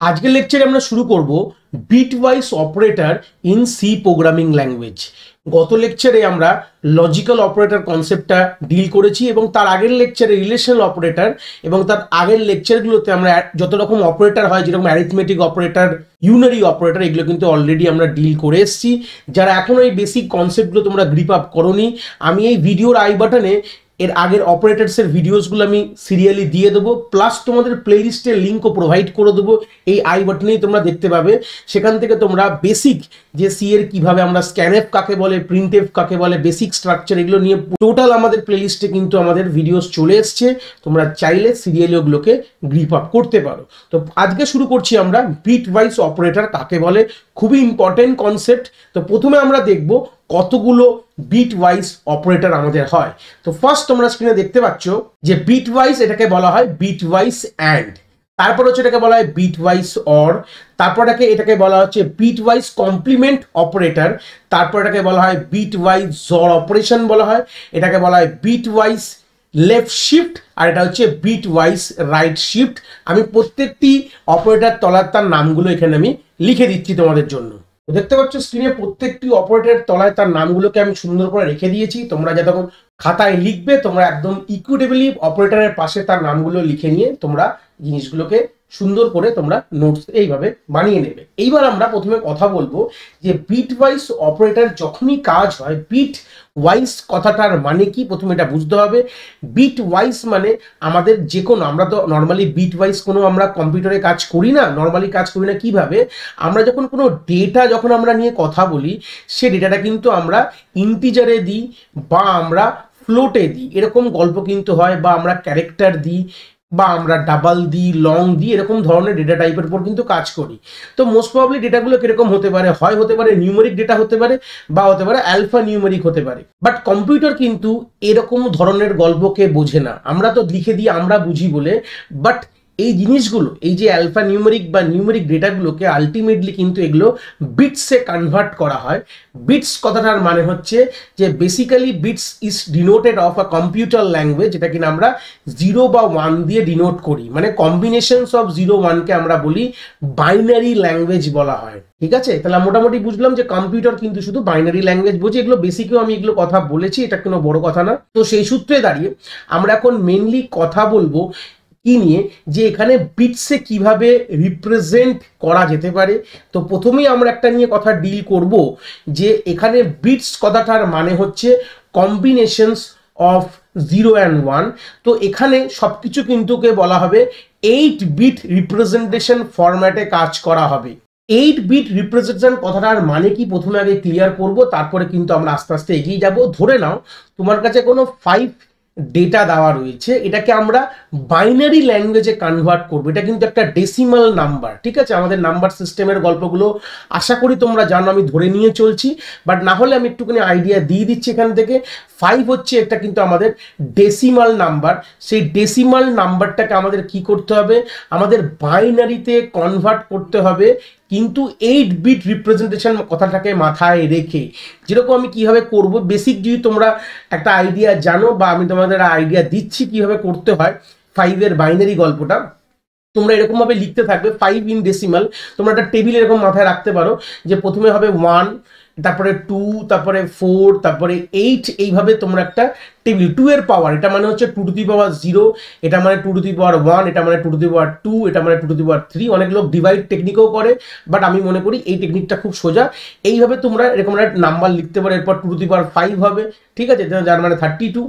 আজকের লেকচারে আমরা শুরু করব bitwise operator in C programming language. গত লেকচারে আমরা লজিক্যাল অপারেটর কনসেপ্টটা ডিল করেছি এবং তার আগের লেকচারে রিলেশনাল অপারেটর এবং তার আগের লেকচারগুলোতে আমরা যত রকম অপারেটর হয় যেরকম অ্যারিথমেটিক অপারেটর, ইউনারি অপারেটর, এগুলো কিন্তু অলরেডি আমরা ডিল করে এসেছি। যারা এখনো এই বেসিক কনসেপ্টগুলো তোমরা গ্রিপ আপ করোনি, আমি এই ভিডিওর আই বাটনে এর আগের অপারেটরসের ভিডিওসগুলো আমি সিরিয়ালি দিয়ে দেবো, প্লাস তোমাদের প্লেলিস্টের লিঙ্কও প্রোভাইড করে দেবো। এই আই বাটনেই তোমরা দেখতে পাবে, সেখান থেকে তোমরা বেসিক যে সি এর কীভাবে আমরা স্ক্যানএফ কাকে বলে, প্রিন্টএফ কাকে বলে, বেসিক স্ট্রাকচার, এগুলো নিয়ে টোটাল আমাদের প্লেলিস্টে কিন্তু আমাদের ভিডিওস চলে এসছে। তোমরা চাইলে সিরিয়ালি ওগুলোকে গ্রিপ আপ করতে পারো। তো আজকে শুরু করছি আমরা বিটওয়াইজ অপারেটর কাকে বলে, খুবই ইম্পর্টেন্ট কনসেপ্ট। তো প্রথমে আমরা দেখব কতগুলো বিটওয়াইজ অপারেটর আমাদের হয়। তো ফার্স্ট তোমরা স্ক্রিনে দেখতে পাচ্ছ যে বিটওয়াইজ, এটাকে বলা হয় বিটওয়াইজ অ্যান্ড, তারপর হচ্ছে এটাকে বলা হয় বিটওয়াইজ অর, তারপর এটাকে বলা হচ্ছে বিটওয়াইজ কমপ্লিমেন্ট অপারেটর, তারপর এটাকে বলা হয় বিটওয়াইজ জর অপারেশন বলা হয়, এটাকে বলা হয় বিটওয়াইজ লেফট শিফট, আর এটা হচ্ছে বিটওয়াইজ রাইট শিফট। আমি প্রত্যেকটি অপারেটর তলার তার নামগুলো এখানে আমি লিখে দিচ্ছি তোমাদের জন্য। দেখতে পাচ্ছ স্ক্রিনে প্রত্যেকটি অপারেটর তলায় তার নামগুলোকে আমি সুন্দর করে রেখে দিয়েছি। তোমরা যখন খাতায় লিখবে তোমরা একদম ইকুইটেবলি অপারেটরের পাশে তার নামগুলো লিখে নিয়ে তোমরা জিনিসগুলোকে সুন্দর করে তোমরা নোটস এইভাবে বানিয়ে নেবে। এইবার আমরা প্রথমে কথা বলবো যে বিটওয়াইজ অপারেটর যখনই কাজ হয়, বিট ওয়াইজ কথাটার মানে কি প্রথমে এটা বুঝতে হবে। বিট ওয়াইজ মানে আমাদের যে কোনো, আমরা তো নর্মালি বিট ওয়াইজ কোনো আমরা কম্পিউটারে কাজ করি না, নর্মালি কাজ করি না। কিভাবে আমরা যখন কোনো ডেটা যখন আমরা নিয়ে কথা বলি, সে ডেটাটা কিন্তু আমরা ইন্টিজারে দিই বা আমরা ফ্লোটে দিই, এরকম গল্প কিন্তু হয়, বা আমরা ক্যারেক্টার দিই বা আমরা ডাবল দিই, লং দিই, এরকম ধরনের ডেটা টাইপের উপর কিন্তু কাজ করি। তো মোস্ট প্রবাবলি ডেটাগুলো কিরকম হতে পারে, হয় হতে পারে নিউমেরিক ডেটা হতে পারে বা হতে পারে অ্যালফা নিউমেরিক হতে পারে। বাট কম্পিউটার কিন্তু এরকম ধরনের গল্পকে বোঝে না, আমরা তো লিখে দিই, আমরা বুঝি বলে। বাট এই জিনিসগুলো, এই যে অ্যালফা নিউমেরিক বা নিউমেরিক ডেটাগুলোকে আলটিমেটলি কিন্তু এগুলো বিটসে কনভার্ট করা হয়। বিটস কথাটার মানে হচ্ছে যে basically bits is denoted of a computer language, যেটা কিনা আমরা 0 বা 1 দিয়ে ডিনোট করি, মানে কম্বিনেশনস অফ 0 1কে আমরা বলি বাইনারি ল্যাঙ্গুয়েজ বলা হয়। ঠিক আছে, তাহলে মোটামুটি বুঝলাম যে কম্পিউটার কিন্তু শুধু বাইনারি ল্যাঙ্গুয়েজ বোঝে। এগুলো বেসিকেও আমি এগুলো কথা বলেছি, এটা কোনো বড় কথা না। তো সেই সূত্রে দাঁড়িয়ে আমরা এখন মেনলি কথা বলবো কি নিয়ে, যে এখানে বিটসে কিভাবে রিপ্রেজেন্ট করা যেতে পারে। তো প্রথমেই আমরা একটা নিয়ে কথা ডিল করব যে এখানে বিটস কথাটার মানে হচ্ছে কম্বিনেশনস অফ 0 and 1। তো এখানে সবকিছু কিন্তু কে বলা হবে 8 বিট রিপ্রেজেন্টেশন ফরম্যাটে কাজ করা হবে। 8 বিট রিপ্রেজেন্টেশন কথাটার মানে কি প্রথমে আগে ক্লিয়ার করব, তারপরে কিন্তু আমরা আস্তে আস্তে এগিয়ে যাব। ধরে নাও তোমার কাছে কোনো 5 ডেটা দেওয়া রয়েছে, এটাকে আমরা বাইনারি ল্যাঙ্গুয়েজে কনভার্ট করবো। এটা কিন্তু একটা ডেসিমাল নাম্বার, ঠিক আছে। আমাদের নাম্বার সিস্টেমের গল্পগুলো আশা করি তোমরা জানো, আমি ধরে নিয়ে চলছি, বাট না হলে আমি একটুখানি আইডিয়া দিয়ে দিচ্ছি এখান থেকে। 5 হচ্ছে একটা কিন্তু আমাদের ডেসিমাল নাম্বার। সেই ডেসিমাল নাম্বারটাকে আমাদের কি করতে হবে, আমাদের বাইনারিতে কনভার্ট করতে হবে, কিন্তু 8 বিট রিপ্রেজেন্টেশন কথাটাকে মাথায় রেখে। যেরকম আমি কিভাবে করব, বেসিক যদি তোমরা একটা আইডিয়া জানো বা আমি তোমাদের আইডিয়া দিচ্ছি কিভাবে করতে হয় 5 এর বাইনারি গল্পটা, তোমরা এরকম ভাবে লিখতে থাকবে 5 ইন ডেসিমাল। তোমরা একটা টেবিল এরকম মাথায় রাখতে পারো যে প্রথমে হবে 1, তারপরে 2, তারপরে 4, তারপরে 8, এইভাবে তোমরা একটা টেবিল। 2 এর পাওয়ার, এটা মানে হচ্ছে 2 টু দি পাওয়ার 0, এটা মানে 2 টু দি পাওয়ার 1, এটা মানে 2 টু দি পাওয়ার 2, এটা মানে 2 টু দি পাওয়ার 3। অনেক লোক ডিভাইড টেকনিকও করে, বাট আমি মনে করি এই টেকনিকটা খুব সোজা। এইভাবে তোমরা এরকম একটা নাম্বার লিখতে পারো। এরপর 2 টু দি পাওয়ার 5 হবে, ঠিক আছে, যার মানে 32।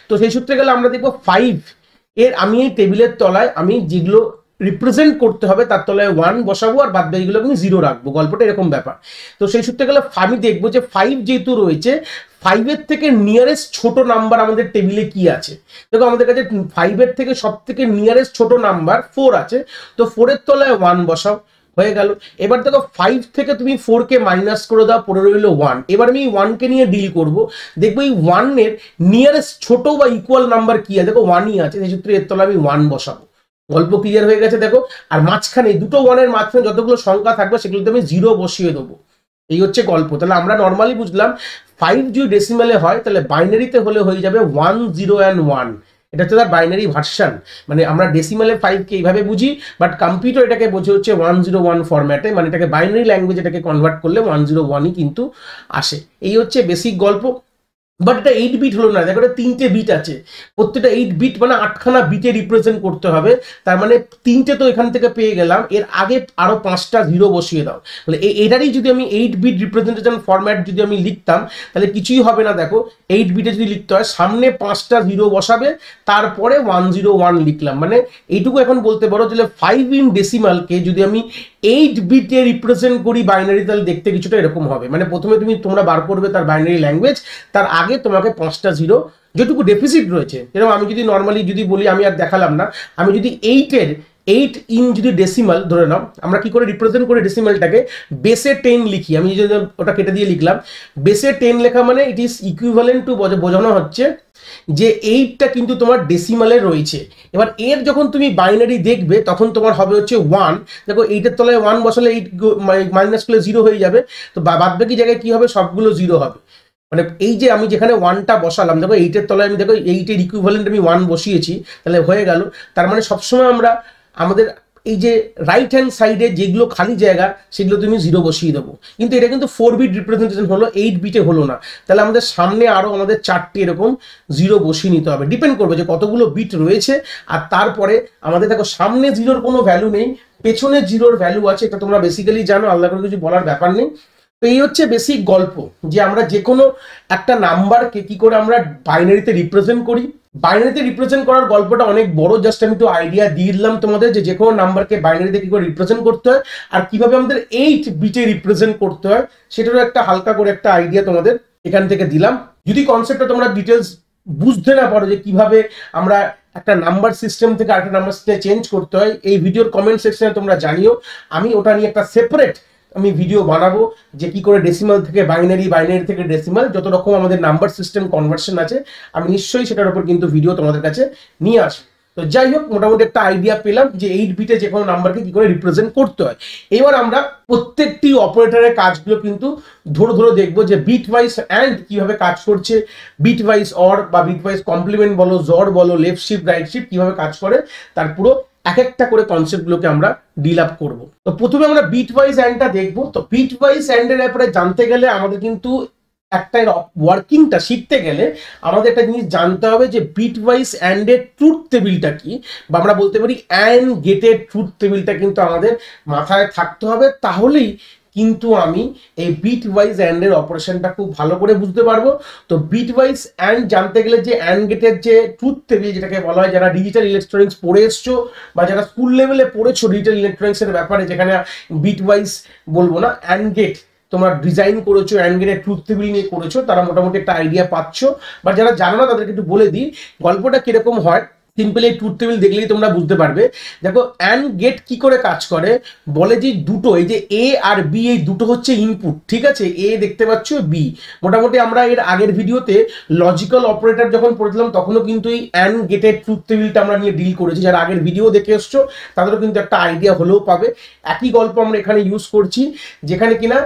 তো সেই সূত্রে গেলে আমরা দেখবো 5 এর আমি এই টেবিলের তলায় আমি যেগুলো রিপ্রেজেন্ট করতে হবে তার তলায় 1 বসাবো, আর বাদ বাকিগুলো আমি 0 রাখবো। গল্পটা এরকম ব্যাপার। তো সেই সূত্রে গেলে আমি দেখবো যে 5 যেহেতু রয়েছে, 5 এর থেকে নিয়ারেস্ট ছোট নাম্বার আমাদের টেবিলে কি আছে। দেখো আমাদের কাছে 5 এর থেকে সব থেকে নিয়ারেস্ট ছোট নাম্বার 4 আছে, তো 4 এর তলায় 1 বসাও, হয়ে গেল। এবার দেখো 5 থেকে তুমি 4 কে মাইনাস করে দাও, পড়ে রইল 1। এবার আমি 1 কে নিয়ে ডিল করব, দেখবো এই 1 এর নিয়ারেস্ট ছোট বা ইকুয়াল নাম্বার কি আছে, দেখো 1ই আছে, সেই সূত্রে এর তলায় আমি 1 বসাবো। গল্প ক্লিয়ার হয়ে গেছে দেখো। আর মাঝখানে দুটো 1 এর মাঝখানে যতগুলো সংখ্যা থাকবে সেগুলোতে আমি 0 বসিয়ে দেবো। এই হচ্ছে গল্প। তাহলে আমরা নর্মালি বুঝলাম 5 যদি ডেসিমালে হয় তাহলে বাইনারিতে হলে হয়ে যাবে 1 0 and 1। এটা হচ্ছে তার বাইনারি ভার্সান। মানে আমরা ডেসিমালে 5কে এইভাবে বুঝি, বাট কম্পিউটার এটাকে বোঝে হচ্ছে 101 ফরম্যাটে, মানে এটাকে বাইনারি ল্যাঙ্গুয়েজ এটাকে কনভার্ট করলে 101ই কিন্তু আসে। এই হচ্ছে বেসিক গল্প। বাট এটা 8 বিট হলো না, দেখো এটা 3টে বিট আছে, প্রত্যেকটা 8 বিট মানে 8খানা বিটে রিপ্রেজেন্ট করতে হবে। তার মানে 3টে তো এখান থেকে পেয়ে গেলাম, এর আগে আরো 5টা জিরো বসিয়ে দাও। তাহলে এটারই যদি আমি 8 বিট রিপ্রেজেন্টেশন ফরম্যাট যদি আমি লিখতাম তাহলে কিছুই হবে না। দেখো 8 বিটে যদি লিখতে হয় সামনে 5টা জিরো বসাবে, তারপরে 101 লিখলাম। মানে এইটুকু এখন বলতে পারো যে 5 ইন ডেসিমালকে যদি আমি 8 বিটে রিপ্রেজেন্ট করি বাইনারি, তাহলে দেখতে কিছুটা এরকম হবে। মানে প্রথমে তোমরা বার করবে তার বাইনারি ল্যাঙ্গুয়েজ, তার আগে তোমাকে 5টা জিরো যেটুকু ডেফিসিট রয়েছে। যেরকম আমি যদি নর্মালি যদি বলি, আমি আর দেখালাম না, আমি যদি 8 ইন যদি ডেসিমাল ধরে নাও, আমরা কি করে রিপ্রেজেন্ট করি ডেসিমালটাকে, বেসে 10 লিখি। আমি যদি ওটা কেটে দিয়ে লিখলাম বেসে 10 লেখা, মানে ইট ইজ ইকুইভ্যালেন্ট টু বোঝানো হচ্ছে যে 8টা কিন্তু তোমার ডেসিমালে রয়েছে। এবার এর যখন তুমি বাইনারি দেখবে তখন তোমার হবে হচ্ছে 1। দেখো 8-এর তলায় 1 বসালে 8 মাইনাস করলে 0 হয়ে যাবে, তো বাদ বাকি জায়গায় কি হবে, সবগুলো 0 হবে। মানে এই যে আমি যেখানে 1টা বসালাম, দেখো 8-এর তলায় আমি দেখো 8-এর ইকুইভ্যালেন্ট আমি 1 বসিয়েছি, তাহলে হয়ে গেল। তার মানে সবসময় আমরা আমাদের এই যে রাইট হ্যান্ড সাইডে যেগুলো খালি জায়গা সেগুলো তুমি 0 বসিয়ে দেবো। কিন্তু এটা কিন্তু 4 বিট রিপ্রেজেন্টেশন হলো, 8 বিটে হলো না। তাহলে আমাদের সামনে আরো আমাদের 4টে এরকম 0 বসিয়ে নিতে হবে। ডিপেন্ড করবে যে কতগুলো বিট রয়েছে। আর তারপরে আমাদের দেখো সামনে 0-র কোনো ভ্যালু নেই, পেছনে 0-র ভ্যালু আছে, এটা তোমরা বেসিক্যালি জানো, আলাদা করে কিছু বলার ব্যাপার নেই। তো এই হচ্ছে বেসিক গল্প, যে আমরা যে কোনো একটা নাম্বারকে কি করে আমরা বাইনারিতে রিপ্রেজেন্ট করি। বাইনারিতে রিপ্রেজেন্ট করার গল্পটা অনেক বড়, জাস্ট আমি তো আইডিয়া দিয়ে দিলাম তোমাদের যে কোনো নাম্বারকে বাইনারিতে কি করে রিপ্রেজেন্ট করতে হয় আর কিভাবে আমাদের 8 বিটে রিপ্রেজেন্ট করতে হয় সেটারও একটা হালকা করে একটা আইডিয়া তোমাদের এখান থেকে দিলাম। যদি কনসেপ্টটা তোমরা ডিটেলস বুঝতে না পারো যে কিভাবে আমরা একটা নাম্বার সিস্টেম থেকে আরেকটা নাম্বার সিস্টেমে চেঞ্জ করতে হয়, এই ভিডিওর কমেন্ট সেকশনে তোমরা জানিও, আমি ওটা নিয়ে একটা সেপারেট আমি ভিডিও বানাবো যে কি করে ডেসিমাল থেকে বাইনারি, বাইনারি থেকে ডেসিমাল, যত রকম আমাদের নাম্বার সিস্টেম কনভার্সন আছে আমি নিশ্চয়ই সেটার উপর কিন্তু ভিডিও তোমাদের কাছে নিয়ে আসবো। তো যাই হোক, মোটামুটি একটা আইডিয়া পেলাম যে 8 বিটে যে কোনো নাম্বারকে কি করে রিপ্রেজেন্ট করতে হয়। এবার আমরা প্রত্যেকটি অপারেটরের কাজগুলো কিন্তু ধরে ধরে দেখবো যে বিট ওয়াইজ অ্যান্ড কিভাবে কাজ করছে, বিট ওয়াইজ অর বা বিট ওয়াইজ কমপ্লিমেন্ট বলো, জর বলো, লেফট শিফট রাইট শিফট কিভাবে কাজ করে, তার পুরো এক একটা করে কনসেপ্টগুলোকে আমরা ডিল আপ করবো। তো প্রথমে আমরা বিট ওয়াইজ অ্যান্ডটা দেখবো। তো বিট ওয়াইজ অ্যান্ডের ব্যাপারে জানতে গেলে আমাদের কিন্তু একটা ওয়ার্কিংটা শিখতে গেলে আমাদের একটা জিনিস জানতে হবে যে বিট ওয়াইজ অ্যান্ডের ট্রুথ টেবিলটা কি, বা আমরা বলতে পারি অ্যান্ড গেটের ট্রুথ টেবিলটা কিন্তু আমাদের মাথায় থাকতে হবে। তাহলেই কিন্তু আমি এই বিট ওয়াইজ অ্যান্ডের অপারেশনটা খুব ভালো করে বুঝতে পারবো। তো বিট ওয়াইজ অ্যান্ড জানতে গেলে যে অ্যান্ড গেটের যে ট্রুথ টেবিল যেটাকে বলা হয়, যারা ডিজিটাল ইলেকট্রনিক্স পড়ে এসছো বা যারা স্কুল লেভেলে পড়েছো ডিজিটাল ইলেকট্রনিক্সের ব্যাপারে, যেখানে বিট ওয়াইজ বলবো না, অ্যান্ড গেট তোমরা ডিজাইন করেছো, অ্যান্ড গেটের ট্রুথ টেবিল নিয়ে করেছো, তারা মোটামুটি একটা আইডিয়া পাচ্ছ। বা যারা জানো না তাদেরকে একটু বলে দিই গল্পটা কিরকম হয়। সিম্পল এই ট্রুথ টেবিল দেখলেই তোমরা বুঝতে পারবে। দেখো অ্যান্ড গেট কি করে কাজ করে, বলে যে দুটো, এই যে এ আর বি, এই দুটো হচ্ছে ইনপুট, ঠিক আছে, এ দেখতে পাচ্ছ, বি। মোটামুটি আমরা এর আগের ভিডিওতে লজিক্যাল অপারেটর যখন পড়েছিলাম তখনও কিন্তু এই অ্যান্ড গেটের ট্রুথ টেবিলটা আমরা নিয়ে ডিল করেছি। যারা আগের ভিডিও দেখে এসছো তাদেরও কিন্তু একটা আইডিয়া হলেও পাবে। একই গল্প আমরা এখানে ইউজ করছি, যেখানে কিনা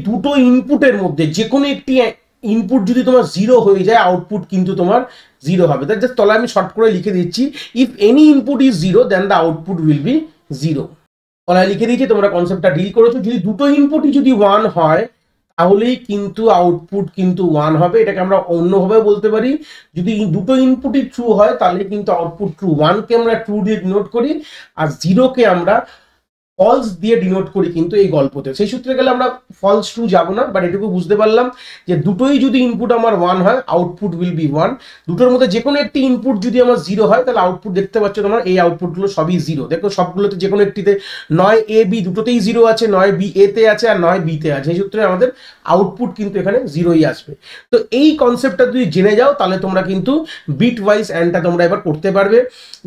দুটো ইনপুটের মধ্যে যে কোনো একটি ইনপুট যদি তোমার 0 হয়ে যায়, আউটপুট কিন্তু তোমার 0 হবে। তার জাস্ট তলায় আমি শর্ট করে লিখে দিচ্ছি, if any input is 0 then the output will be 0। তলায় লিখে দিয়েছি, তোমরা কনসেপ্টটা ডিল করেছো। যদি দুটো ইনপুটই যদি 1 হয় তাহলেই কিন্তু আউটপুট কিন্তু 1 হবে। এটাকে আমরা অন্যভাবে বলতে পারি, যদি দুটো ইনপুটই ট্রু হয় তাহলে কিন্তু আউটপুট ট্রু। 1কে আমরা ট্রু দিয়ে ডিনোট করি আর 0কে আমরা ফলস দিয়ে ডিনোট করি কিন্তু এই গল্পতে। সেই সূত্রে গেলে আমরা ফলস ট্রু যাবো না, বাট এটুকু বুঝতে পারলাম যে দুটোই যদি ইনপুট আমার 1 হয় আউটপুট উইল বি 1। দুটোর মধ্যে যে কোনো একটি ইনপুট যদি আমার 0 হয় তাহলে আউটপুট দেখতে পাচ্ছ তোমার এই আউটপুটগুলো সবই 0। দেখো সবগুলোতে যে কোনো একটিতে নয় এ বি দুটোতেই 0 আছে, নয় বি এ তে আছে আর নয় বি তে আছে। এই সূত্রে আমাদের আউটপুট কিন্তু এখানে 0ই আসবে। তো এই কনসেপ্টটা যদি জেনে যাও তাহলে তোমরা কিন্তু বিট ওয়াইজ অ্যান্ডটা তোমরা এবার করতে পারবে।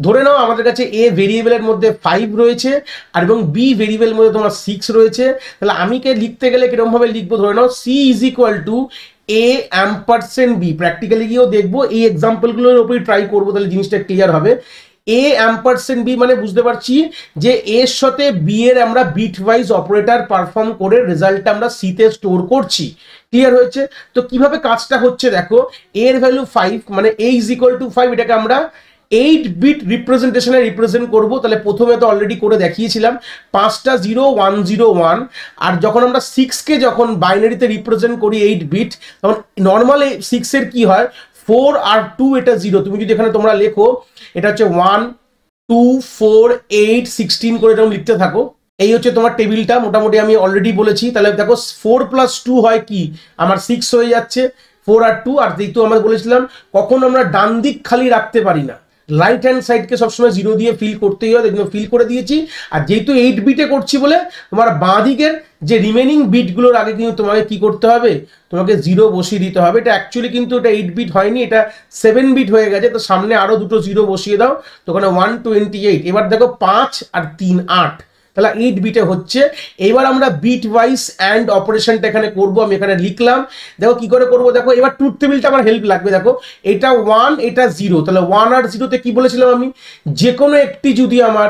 ধরে নাও আমাদের কাছে এ ভেরিয়েবলের মধ্যে 5 রয়েছে আর এবং বি ভেরিয়েবলের মধ্যে তোমার 6 রয়েছে। তাহলে আমি কে লিখতে গেলে কিরকম ভাবে লিখবো, ধরে নাও C is equal to A ampersand B. Practically গিয়েও দেখবো, এই এক্সাম্পলগুলোর উপরই ট্রাই করবো, তাহলে জিনিসটা ক্লিয়ার হবে। এ অ্যাম্পারসেন্ট বি মানে বুঝতে পারছি যে এর সাথে বি এর আমরা বিট ওয়াইজ অপারেটর পারফর্ম করে রেজাল্টটা আমরা সি তে স্টোর করছি। ক্লিয়ার হয়েছে? তো কিভাবে কাজটা হচ্ছে দেখো, এর ভ্যালু 5 মানে এ ইজ ইকুয়াল টু 5, এটাকে আমরা 8 বিট রিপ্রেজেন্টেশনে রিপ্রেজেন্ট করব। তাহলে প্রথমে তো অলরেডি করে দেখিয়েছিলাম 5টা 0 1 0 1, আর যখন আমরা 6কে যখন বাইনারিতে রিপ্রেজেন্ট করি 8 বিট, তখন নর্মাল 6 এর কি হয় 4 আর 2 এটা 0। তুমি যদি এখানে তোমরা লেখো এটা হচ্ছে 1 2 4 8 16 করে এরকম লিখতে থাকো, এই হচ্ছে তোমার টেবিলটা মোটামুটি আমি অলরেডি বলেছি। তাহলে দেখো 4 + 2 হয় কি আমার 6 হয়ে যাচ্ছে, 4 আর 2। আর যেহেতু আমরা বলেছিলাম কখন আমরা ডান দিক খালি রাখতে পারি না, রাইট হ্যান্ড সাইডকে সবসময় 0 দিয়ে ফিল করতেই হয়, দেখুন ফিল করে দিয়েছি। আর যেহেতু 8 বিটে করছি বলে তোমার বাঁ দিকের যে রিমেনিং বিটগুলোর আগে কিন্তু তোমাকে কি করতে হবে, তোমাকে 0 বসিয়ে দিতে হবে। এটা অ্যাকচুয়ালি কিন্তু এটা 8 বিট হয়নি, এটা 7 বিট হয়ে গেছে। তো সামনে আরো দুটো 0 বসিয়ে দাও, তো ওখানে 128। এবার দেখো 5 আর 3 8, তাহলে 8 বিটে হচ্ছে। এবার আমরা বিট ওয়াইজ অ্যান্ড অপারেশনটা এখানে করব। আমি এখানে লিখলাম, দেখো কি করে করব। দেখো এবার ট্রুথ টেবিলটা আমার হেল্প লাগবে। দেখো এটা 1 এটা 0, তাহলে 1 আর 0তে কি বলেছিলাম আমি, যে কোনো একটি যদি আমার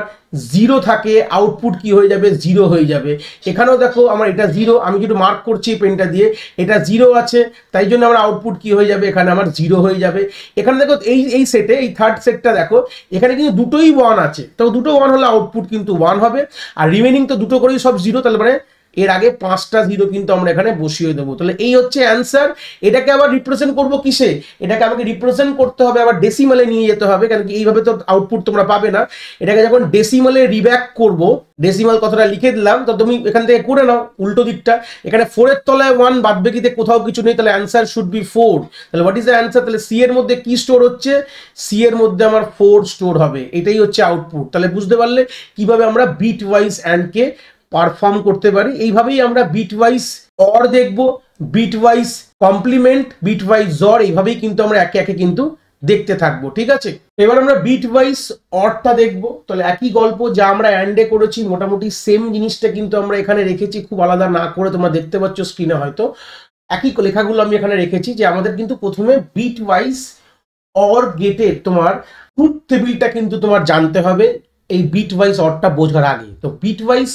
0 থাকে আউটপুট কি হয়ে যাবে 0 হয়ে যাবে। এখানেও দেখো আমার এটা 0, আমি যেটা মার্ক করছি পেনটা দিয়ে, এটা 0 আছে, তাই জন্য আমার আউটপুট কি হয়ে যাবে, এখানে আমার 0 হয়ে যাবে। এখানে দেখো এই সেটে, এই থার্ড সেটটা দেখো এখানে কিন্তু দুটোই 1 আছে, তো দুটো 1 হলে আউটপুট কিন্তু 1 হবে। আর রিমেনিং তো দুটো করেই সব 0, তাহলে মানে এর আগে 5টা 0 কিন্তু আমরা এখানে বসিয়ে দেবো। তাহলে এই হচ্ছে অ্যান্সার। এটাকে আবার রিপ্রেজেন্ট করবো কিসে, এটাকে আমাকে রিপ্রেজেন্ট করতে হবে আবার ডেসিমালে নিয়ে যেতে হবে, কারণ কি এইভাবে তো আউটপুট তোমরা পাবে না। এটাকে যখন ডেসিমালে রিব্যাক করব, ডেসিমাল কথাটা লিখে দিলাম, তো তুমি এখান থেকে করে নাও উল্টো দিকটা। এখানে 4 এর তলায় 1, বাদ বাকিতে কোথাও কিছু নেই, তাহলে অ্যান্সার শুড বি 4। তাহলে হোয়াট ইজ দ্য অ্যান্সার, তাহলে সি এর মধ্যে কি স্টোর হচ্ছে, সি এর মধ্যে আমার 4 স্টোর হবে, এটাই হচ্ছে আউটপুট। তাহলে বুঝতে পারলে কিভাবে আমরা বিট ওয়াইজ অ্যান্ড কে পারফর্ম করতে পারি। এইভাবেই আমরা বিট ওয়াইজ অর দেখব, bit wise complement, bit wise XOR, এইভাবেই কিন্তু আমরা একে একে কিন্তু দেখতে থাকবো। ঠিক আছে, এবার আমরা বিট ওয়াইজ অরটা দেখবো। তাহলে একই গল্প যা আমরা অ্যান্ডে করেছি, মোটামুটি সেম জিনিসটা কিন্তু আমরা এখানে রেখেছি, খুব আলাদা না করে। তোমরা দেখতে পাচ্ছ স্ক্রিনে হয়তো একই লেখাগুলো আমি এখানে রেখেছি, যে আমাদের কিন্তু প্রথমে বিট ওয়াইজ অর গেটের তোমার ট্রুথ টেবিলটা কিন্তু তোমার জানতে হবে এই বিট ওয়াইজ অরটা বোঝার আগে। তো বিট ওয়াইজ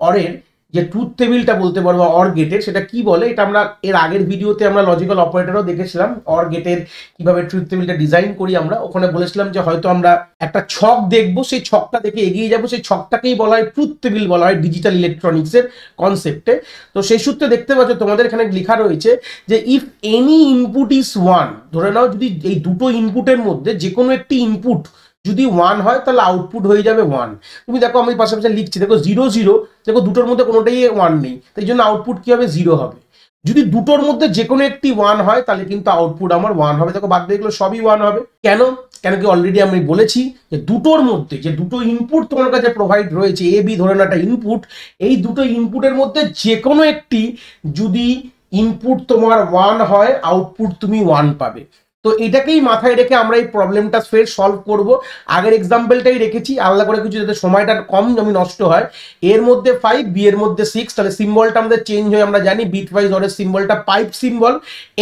অরের যে ট্রুথ টেবিলটা বলতে পারবো অর গেটের, সেটা কি বলে, এটা আমরা এর আগের ভিডিওতে আমরা লজিক্যাল অপারেটরও দেখেছিলাম অর গেটের কিভাবে ট্রুথ টেবিলটা ডিজাইন করি। আমরা ওখানে বলেছিলাম যে হয়তো আমরা একটা ছক দেখবো, সেই ছকটা দেখে এগিয়ে যাবো, সেই ছকটাকেই বলা হয় ট্রুথ টেবিল, বলা হয় ডিজিটাল ইলেকট্রনিক্সের কনসেপ্টে। তো সেই সূত্রে দেখতে পাচ্ছ তোমাদের এখানে লেখা রয়েছে যে ইফ এনি ইনপুট ইজ 1, ধরে নাও যদি এই দুটো ইনপুটের মধ্যে যে কোনো একটি ইনপুট যদি 1 হয় তাহলে আউটপুট হয়ে যাবে 1। তুমি দেখো আমি পাশাপাশি লিখছি, দেখো 0 0, দেখো দুটোর মধ্যে কোনোটাই 1 নেই, তাই জন্য আউটপুট কি হবে 0 হবে। যদি দুটোর মধ্যে যে কোনো একটি 1 হয় তাহলে কিন্তু আউটপুট আমার 1 হবে। দেখো বাদ দিয়ে গেলো সবই 1 হবে। কেন, কেন কি অলরেডি আমি বলেছি যে দুটোর মধ্যে যে দুটো ইনপুট তোমার কাছে প্রোভাইড রয়েছে, এ বি ধরে না একটা ইনপুট, এই দুটো ইনপুটের মধ্যে যে কোনো একটি যদি ইনপুট তোমার 1 হয় আউটপুট তুমি 1 পাবে। তো এটাকেই মাথায় রেখে আমরা এই প্রবলেমটা ফের সলভ করব। আগের এক্সাম্পলটাই রেখেছি আলাদা করে কিছু, যাতে সময়টা কম আমি নষ্ট হয়। এর মধ্যে 5, বি এর মধ্যে 6, তাহলে সিম্বলটা আমাদের চেঞ্জ হয়ে আমরা জানি বিট ওয়াইজ অরের সিম্বলটা পাইপ সিম্বল।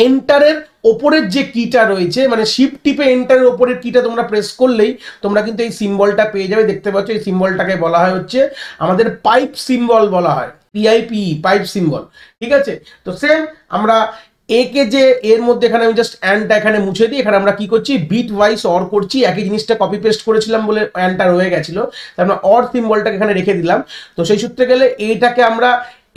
এন্টারের ওপরের যে কিটা রয়েছে, মানে শিফট টিপে এন্টারের ওপরের কিটা তোমরা প্রেস করলেই তোমরা কিন্তু এই সিম্বলটা পেয়ে যাবে। দেখতে পাচ্ছ এই সিম্বলটাকে বলা হয় হচ্ছে আমাদের পাইপ সিম্বল বলা হয়, পিআইপি, পাইপ সিম্বল। ঠিক আছে, তো সেম আমরা একে যে এর মধ্যে এখানে আমি জাস্ট অ্যান্ডটা এখানে মুছে দিই, এখানে আমরা কি করছি বিট ওয়াইজ অর করছি। একই জিনিসটা কপি পেস্ট করেছিলাম বলে অ্যান্ডটা রয়ে গেছিল, তাই আমরা অর সিম্বলটাকে এখানে রেখে দিলাম। তো সেই সূত্রে গেলে এইটাকে আমরা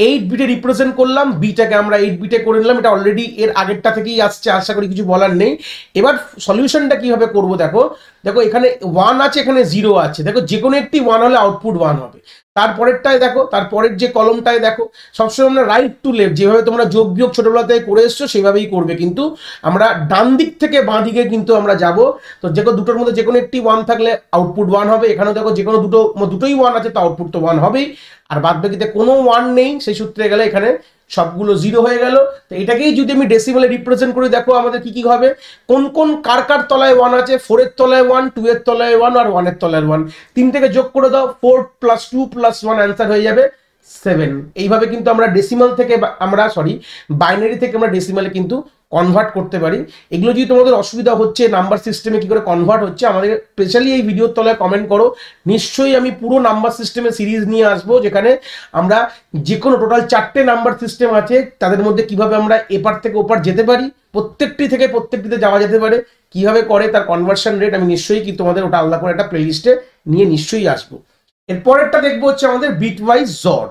8 বিটে রিপ্রেজেন্ট করলাম, বিটাকে আমরা 8 বিটে করে নিলাম। এটা অলরেডি এর আগেরটা থেকেই আসছে, আশা করি কিছু বলার নেই। এবার সলিউশনটা কিভাবে করব, দেখো দেখো এখানে 1 আছে, এখানে 0 আছে। দেখো যে কোনো একটি 1 হলে আউটপুট 1 হবে। তারপরেরটায় দেখো, তারপরের যে কলমটায় দেখো, সবসময় আমরা রাইট টু লেফট, যেভাবে তোমরা যোগ বিয়োগ ছোটবেলা থেকে করে এসছো সেভাবেই করবে, কিন্তু আমরা ডান দিক থেকে বাঁ দিকে কিন্তু আমরা যাব। তো দেখো দুটোর মধ্যে যে কোনো একটি 1 থাকলে আউটপুট 1 হবে। এখানেও দেখো যে কোনো দুটোই 1 আছে, তো আউটপুট তো 1 হবেই। আর বাদ বাকিতে কোনো 1 নেই, সেই সূত্রে গেলে এখানে সবগুলো 0 হয়ে গেল। তো এটাকেই যদি আমি ডেসিমালে রিপ্রেজেন্ট করি, দেখো আমাদের কি কি হবে, কোন কোন কার কার তলায় 1 আছে, 4 এর তলায় 1, 2 এর তলায় 1 আর 1 এর তলায় 1। 3 থেকে যোগ করে দাও, 4 + 2 + 1, অ্যান্সার হয়ে যাবে 7। এইভাবে কিন্তু আমরা ডেসিমাল থেকে বাইনারি থেকে আমরা ডেসিমালে কিন্তু কনভার্ট করতে পারি। এগুলো যদি তোমাদের অসুবিধা হচ্ছে নাম্বার সিস্টেমে কি করে কনভার্ট হচ্ছে, আমাদের স্পেশালি এই ভিডিওর তলায় কমেন্ট করো। নিশ্চয়ই আমি পুরো নাম্বার সিস্টেমের সিরিজ নিয়ে আসবো, যেখানে আমরা যে কোনো টোটাল 4টে নাম্বার সিস্টেম আছে, তাদের মধ্যে কিভাবে আমরা এপার থেকে ওপার যেতে পারি, প্রত্যেকটি থেকে প্রত্যেকটিতে যাওয়া যেতে পারে, কিভাবে করে তার কনভার্সন রেট আমি নিশ্চয়ই কি তোমাদের ওটা আলাদা করে একটা প্লেলিস্টে নিয়ে নিশ্চয়ই আসবো। এরপরেরটা দেখবো হচ্ছে আমাদের বিট ওয়াইজ জর।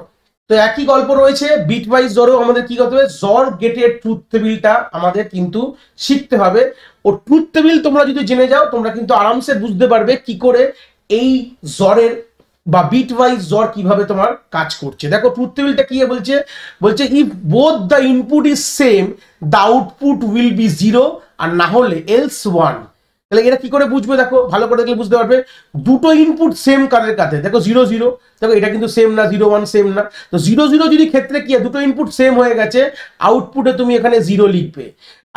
তো একই গল্প রয়েছে, বিট ওয়াইজ জরও আমাদের কি করতে হবে, জর গেটের ট্রুথ টেবিলটা আমাদের কিন্তু শিখতে হবে। ও ট্রুথ টেবিল তোমরা যদি জেনে যাও তোমরা কিন্তু আরামসে বুঝতে পারবে কি করে এই জরের বা বিট ওয়াইজ জর কিভাবে তোমার কাজ করছে। দেখো ট্রুথ টেবিলটা কি বলছে, বলছে if both the input is same the output will be zero, আর না হলে এলস ওয়ান। তাহলে এটা কি করে বুঝবে, দেখো ভালো করে দেখলে বুঝতে পারবে। দুটো ইনপুট সেম কাদের কাছে, দেখো 0 0, দেখো এটা কিন্তু সেম না, 0 1 সেম না। তো 0 0 যদি ক্ষেত্রে কি দুটো ইনপুট সেম হয়ে গেছে, আউটপুটে তুমি এখানে 0 লিখবে।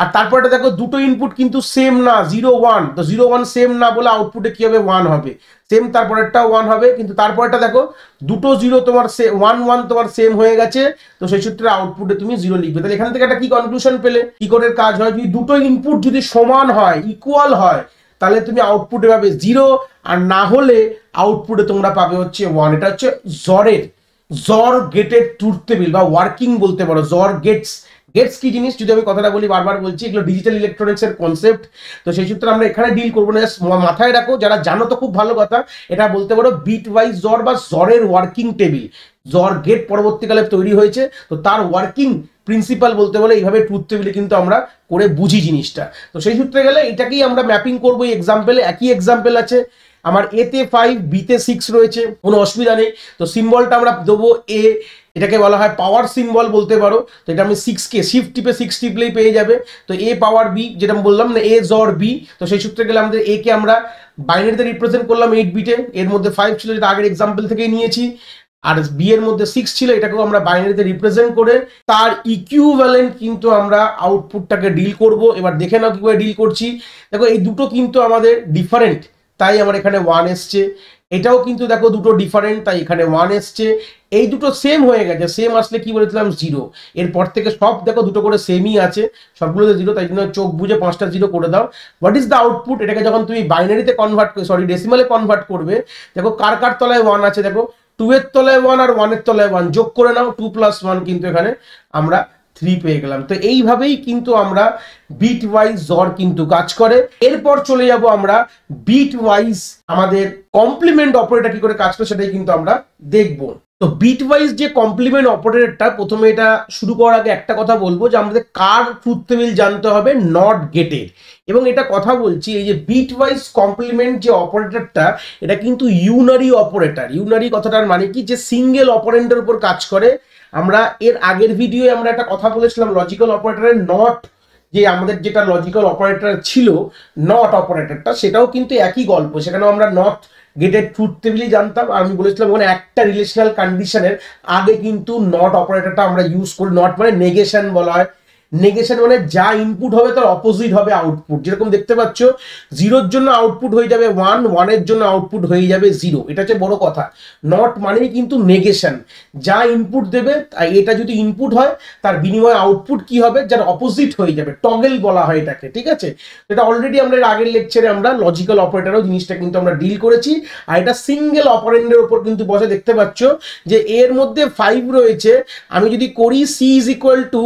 আর তারপরে দেখো দুটো ইনপুট কিন্তু সেম না, 0 1, তো 0 1 সেম না বলে আউটপুটে কি হবে, 1 হবে। সেম তারপরেরটা 1 হবে, কিন্তু তারপরেরটা দেখো দুটো 0 তোমার 1 1 তোমার সেম হয়ে গেছে, তো সেই সূত্রে আউটপুটে তুমি 0 লিখবে। তাহলে এখান থেকে একটা কি কনক্লুশন পেলে, কি করে কাজ হয়, যদি দুটো ইনপুট যদি সমান হয়, ইকুয়াল হয়, তাহলে তুমি আউটপুটে পাবে 0, আর না হলে আউটপুটে তোমরা পাবে হচ্ছে 1। এটা হচ্ছে জর গেটেড ট্রুথ টেবিল বা ওয়ার্কিং বলতে পারো। জর গেটস কি জিনিস যদি আমি কথাটা বলি, বারবার বলছি, এগুলো ডিজিটাল ইলেকট্রনিক্স এর কনসেপ্ট। তো সেই সূত্রে আমরা এখানে ডিল করবো না, মাথায় রাখো, যারা জানো তো খুব ভালো কথা, এটা বলতে পারো বিট ওয়াইজ জর বা জরের ওয়ার্কিং টেবিল। জর গেট পরবর্তীকালে তৈরি হয়েছে, তো তার ওয়ার্কিং প্রিন্সিপাল বলতে বলে এইভাবে ট্রুথ টেবিলে কিন্তু আমরা করে বুঝি জিনিসটা। তো সেই সূত্রে গেলে এটাকেই আমরা ম্যাপিং করবো এই এক্সাম্পলে। একই এক্সাম্পল আছে আমার, এতে 5 বিতে 6 রয়েছে, কোনো অসুবিধা নেই। তো সিম্বলটা আমরা দেবো এ, এটাকে বলা হয় পাওয়ার সিম্বল বলতে পারো। তো এটা আমি 6 কে শিফট টিপে 6 টিপলেই পেয়ে যাবে। তো এ পাওয়ার বি, যেটা বললাম না, এ জর বি। তো সেই সূত্রে গেলে আমাদের এ কে আমরা বাইনারিতে রিপ্রেজেন্ট করলাম 8 বিটে, এর মধ্যে 5 ছিল যেটা আগের এক্সাম্পল থেকেই নিয়েছি, আর বি এর মধ্যে 6 ছিল, এটাকেও আমরা বাইনারিতে রিপ্রেজেন্ট করে তার ইকুইভ্যালেন্ট কিন্তু আমরা আউটপুটটাকে ডিল করব। এবার দেখে নাও কিভাবে ডিল করছি। দেখো এই দুটো কিন্তু আমাদের ডিফারেন্ট, তাই আমার এখানে 1 এসছে। এটাও কিন্তু দেখো দুটো ডিফারেন্ট, তাই এখানে 1 এসছে। এই দুটো সেম হয়ে গেছে, সেম আসলে কি বলেছিলাম 0। এরপর থেকে সব দেখো দুটো করে সেমই আছে, সবগুলোতে 0, তাই জন্য চোখ বুঝে 5টা 0 করে দাও। হোয়াট ইজ দ্য আউটপুট, এটাকে যখন তুমি বাইনারিতে কনভার্ট, সরি ডেসিমালে কনভার্ট করবে, দেখো কার কার তলায় 1 আছে, দেখো 2 এর তলায় 1 আর 1 এর তলায় 1 যোগ করে নাও, 2 + 1 কিন্তু এখানে আমরা 3 পেয়ে গেলাম। তো এইভাবেই কিন্তু আমরা বিট ওয়াইজ জর কিন্তু কাজ করে। এরপর চলে যাব আমরা বিট ওয়াইজ আমাদের কমপ্লিমেন্ট অপারেটর কি করে কাজ করে, সেটাই কিন্তু আমরা দেখব। তো বিট ওয়াইজ যে কমপ্লিমেন্ট অপারেটরটা, প্রথমে এটা শুরু করার আগে একটা কথা বলবো যে আমাদের কার ট্রুথ টেবিল জানতে হবে, নট গেটেড। এবং এটা কথা বলছি, এই যে বিট ওয়াইজ কমপ্লিমেন্ট যে অপারেটরটা, এটা কিন্তু ইউনারি অপারেটর। ইউনারি কথাটার মানে কি, যে সিঙ্গেল অপারেন্ডের উপর কাজ করে। আমরা এর আগের ভিডিওয়ে আমরা একটা কথা বলেছিলাম লজিক্যাল অপারেটরের নট, যে আমাদের যেটা লজিক্যাল অপারেটর ছিল নট অপারেটরটা, সেটাও কিন্তু একই গল্প। সেখানেও আমরা নট গেটেড ট্রুথ টেবিলই জানতাম, আর আমি বলেছিলাম ওখানে একটা রিলেশনাল কন্ডিশনের আগে কিন্তু নট অপারেটরটা আমরা ইউজ করি। নট মানে নেগেশন বলা হয়। নেগেশন মানে যা ইনপুট হবে তার অপোজিট হবে আউটপুট। যেরকম দেখতে পাচ্ছ 0-র জন্য আউটপুট হয়ে যাবে 1, 1-এর জন্য আউটপুট হয়ে যাবে 0। এটা হচ্ছে বড় কথা। নট মানেই কিন্তু নেগেশন, যা ইনপুট দেবে এটা যদি ইনপুট হয় তার বিনিময়ে আউটপুট কি হবে, যার অপোজিট হয়ে যাবে, টগল বলা হয় এটাকে, ঠিক আছে। এটা অলরেডি আমরা এর আগের লেকচারে আমরা লজিক্যাল অপারেটরও জিনিসটা কিন্তু আমরা ডিল করেছি। আর এটা সিঙ্গেল অপারেন্ডের উপর কিন্তু বসে। দেখতে পাচ্ছ যে এর মধ্যে 5 রয়েছে, আমি যদি করি C is equal to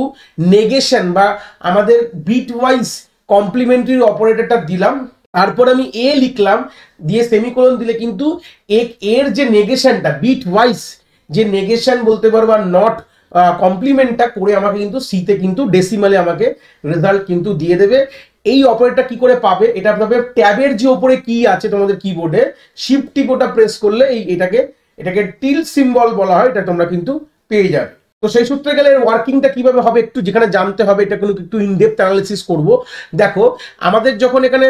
negation বা আমাদের বিট ওয়াইজ কমপ্লিমেন্টারি অপারেটরটা দিলাম, তারপর আমি এ লিখলাম, দিয়ে সেমিকোলন দিলে কিন্তু এর যে নেগেশনটা বিট ওয়াইজ যে নেগেশন বলতে পারবো আর নট কমপ্লিমেন্টটা করে আমাকে কিন্তু সিতে কিন্তু ডেসিমালে আমাকে রেজাল্ট কিন্তু দিয়ে দেবে। এই অপারেটরটা কি করে পাবে, এটা আপনাদের ট্যাবের যে উপরে কি আছে তোমাদের কিবোর্ডে, শিফট টিপ ওটা প্রেস করলে এটাকে টিল সিম্বল বলা হয়, এটা তোমরা কিন্তু পেয়ে যাবে। তো সেই সূত্রে গেলে ওয়ার্কিংটা কিভাবে হবে একটু যেখানে জানতে হবে, এটা কিন্তু একটু ইনডেপথ অ্যানালিসিস করব। দেখো আমাদের যখন এখানে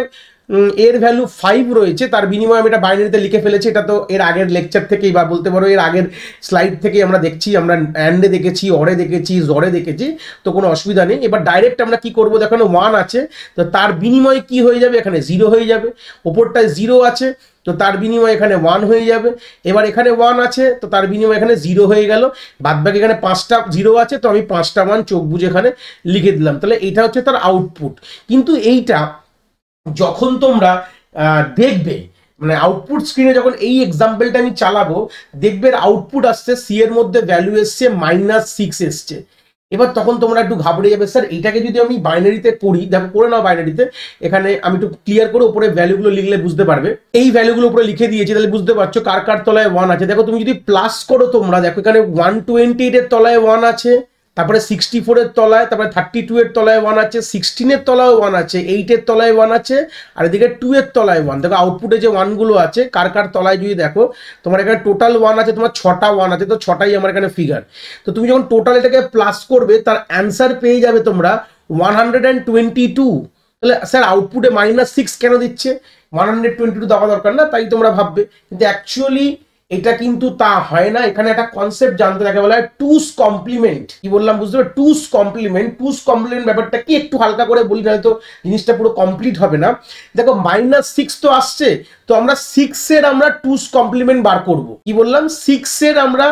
এর ভ্যালু 5 রয়েছে, তার বিনিময়ে আমি এটা বাইনারিতে লিখে ফেলেছি। এটা তো এর আগের লেকচার থেকেই বা বলতে পারো এর আগের স্লাইড থেকেই আমরা দেখছি, আমরা অ্যান্ডে দেখেছি, অরে দেখেছি, জরে দেখেছি, তো কোনো অসুবিধা নেই। এবার ডাইরেক্ট আমরা কি করবো, দেখো 1 আছে, তো তার বিনিময়ে কি হয়ে যাবে, এখানে 0 হয়ে যাবে। ওপরটায় 0 আছে, তো তার বিনিময়ে এখানে 1 হয়ে যাবে। এবার এখানে 1 আছে, তো তার বিনিময়ে এখানে 0 হয়ে গেল। বাদবাকি এখানে 5টা 0 আছে, তো আমি 5টা 1 চোখ বুঝে এখানে লিখে দিলাম। তাহলে এটা হচ্ছে তার আউটপুট। কিন্তু এইটা যখন তোমরা দেখবে, মানে আউটপুট স্ক্রিনে যখন এই এক্সাম্পলটা আমি চালাবো, দেখবে আউটপুট আসছে সি এর মধ্যে ভ্যালু এসছে -6 এসছে। এবার তখন তোমরা একটু ঘাবড়ে যাবে, স্যার এটাকে যদি আমি বাইনারিতে করি, দেখো করে নাও বাইনারিতে, এখানে আমি একটু ক্লিয়ার করে উপরে ভ্যালুগুলো লিখলে বুঝতে পারবে। এই ভ্যালুগুলো উপরে লিখে দিয়েছি, তাহলে বুঝতে পারছো কার কার তলায় 1 আছে। দেখো তুমি যদি প্লাস করো, তোমরা দেখো এখানে 128 এর তলায় 1 আছে, তারপরে 64 এর তলায়, তারপরে 32 এর তলায় 1 আছে, 16 এর তলায় 1 আছে, 8 এর তলায় 1 আছে, আর এদিকে 2 এর তলায় 1। দেখো আউটপুটে যে 1 গুলো আছে কার কার তলায় যদি দেখো, তোমার এখানে টোটাল 1 আছে, তোমার 6টা 1 আছে, তো 6টাই আমার এখানে ফিগার। তো তুমি যখন টোটাল এটাকে প্লাস করবে, তার অ্যান্সার পেয়ে যাবে তোমরা 122। তাহলে স্যার আউটপুটে -6 কেন দিচ্ছে? 122 দেওয়া দরকার না, তাই তোমরা ভাববে, কিন্তু অ্যাকচুয়ালি এটা কিন্তু তা হয় না। এখানে একটা কনসেপ্ট জানতে লাগে, বলা হয় টুস কমপ্লিমেন্ট। কি বললাম বুঝতে পারো? টুস কমপ্লিমেন্ট। টুস কমপ্লিমেন্ট ব্যাপারটা কি একটু হালকা করে বলি, না তো জিনিসটা পুরো কমপ্লিট হবে না। দেখো -6 তো আসছে, তো আমরা 6 এর আমরা টুস কমপ্লিমেন্ট বার করব। কি বললাম? 6 এর আমরা